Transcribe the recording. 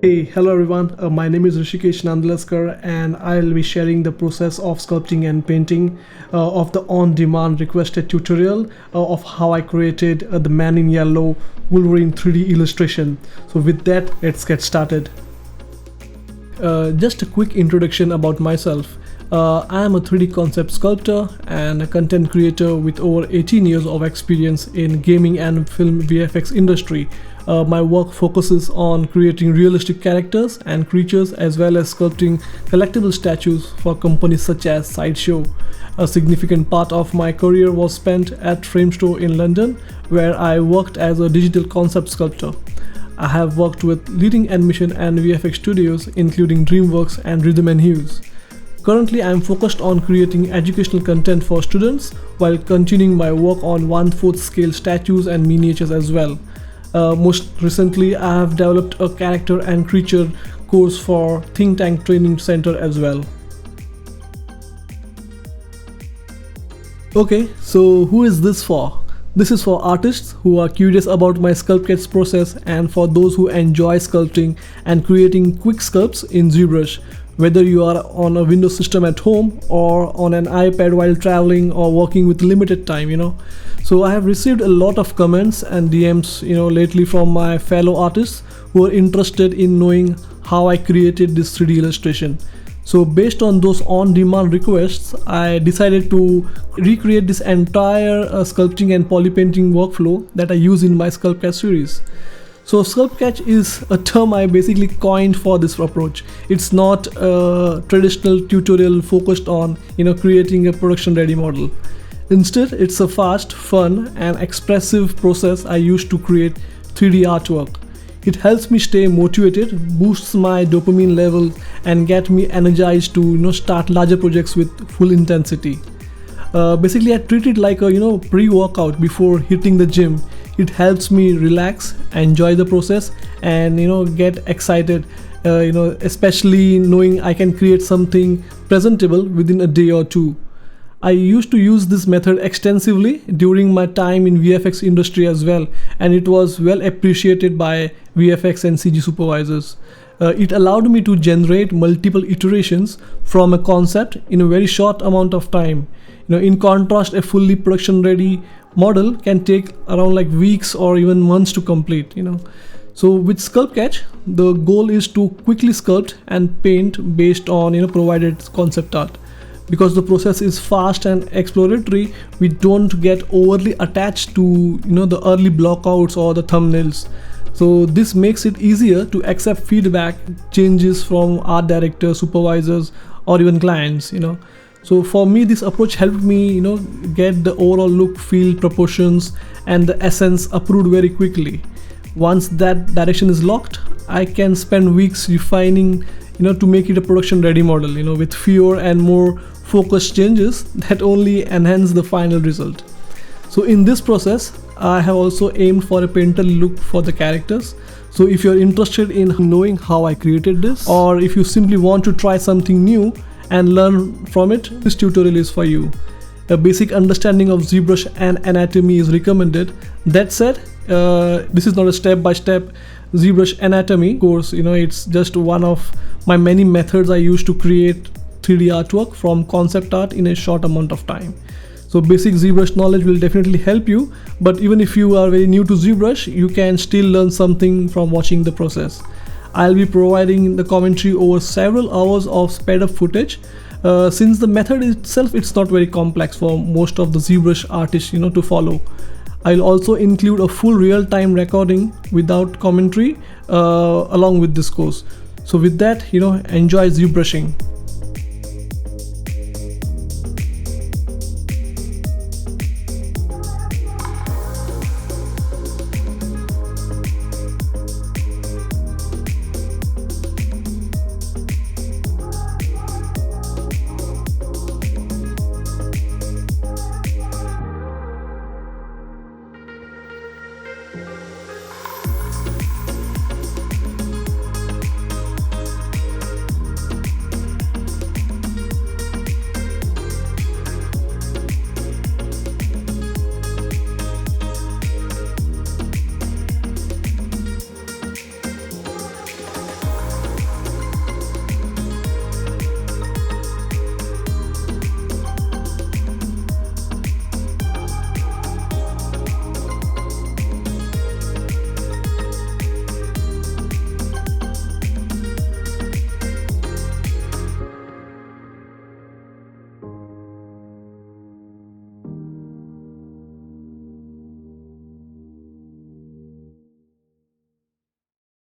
Hey, hello everyone. My name is Rishikesh Nandalaskar, and I'll be sharing the process of sculpting and painting of the on-demand requested tutorial of how I created the Man in Yellow Wolverine 3D illustration. So with that, let's get started. Just a quick introduction about myself. I am a 3D concept sculptor and a content creator with over 18 years of experience in gaming and film VFX industry. My work focuses on creating realistic characters and creatures as well as sculpting collectible statues for companies such as Sideshow. A significant part of my career was spent at Framestore in London, where I worked as a digital concept sculptor. I have worked with leading animation and VFX studios including DreamWorks and Rhythm and Hues. Currently, I am focused on creating educational content for students while continuing my work on 1/4 scale statues and miniatures as well. Most recently, I have developed a character and creature course for Think Tank Training Center as well. Okay, so who is this for? This is for artists who are curious about my Sculpketch process and for those who enjoy sculpting and creating quick sculpts in ZBrush. Whether you are on a Windows system at home or on an iPad while traveling or working with limited time. So I have received a lot of comments and DMs, lately from my fellow artists who are interested in knowing how I created this 3D illustration. So based on those on-demand requests, I decided to recreate this entire sculpting and polypainting workflow that I use in my Sculpketch series. So Sculpketch is a term I basically coined for this approach. It's not a traditional tutorial focused on creating a production ready model. Instead, it's a fast, fun and expressive process I use to create 3D artwork. It helps me stay motivated, boosts my dopamine level and get me energized to start larger projects with full intensity. Basically, I treat it like a pre-workout before hitting the gym. It helps me relax, enjoy the process and get excited, especially knowing I can create something presentable within a day or two. I used to use this method extensively during my time in VFX industry as well, and it was well appreciated by VFX and CG supervisors. It allowed me to generate multiple iterations from a concept in a very short amount of time. In contrast, a fully production ready model can take around like weeks or even months to complete. So with Sculpketch, the goal is to quickly sculpt and paint based on provided concept art. Because the process is fast and exploratory, we don't get overly attached to the early blockouts or the thumbnails. So this makes it easier to accept feedback, changes from art directors, supervisors or even clients. So for me, this approach helped me get the overall look, feel, proportions and the essence approved very quickly. Once that direction is locked, I can spend weeks refining to make it a production ready model with fewer and more focused changes that only enhance the final result. So in this process, I have also aimed for a painterly look for the characters. So if you're interested in knowing how I created this, or if you simply want to try something new and learn from it, this tutorial is for you. A basic understanding of ZBrush and anatomy is recommended. That said, this is not a step-by-step ZBrush anatomy course. It's just one of my many methods I use to create 3D artwork from concept art in a short amount of time. So basic ZBrush knowledge will definitely help you, but even if you are very new to ZBrush, you can still learn something from watching the process. I'll be providing the commentary over several hours of sped up footage. Since the method itself, it's not very complex for most of the ZBrush artists to follow. I'll also include a full real-time recording without commentary along with this course. So with that, enjoy ZBrushing.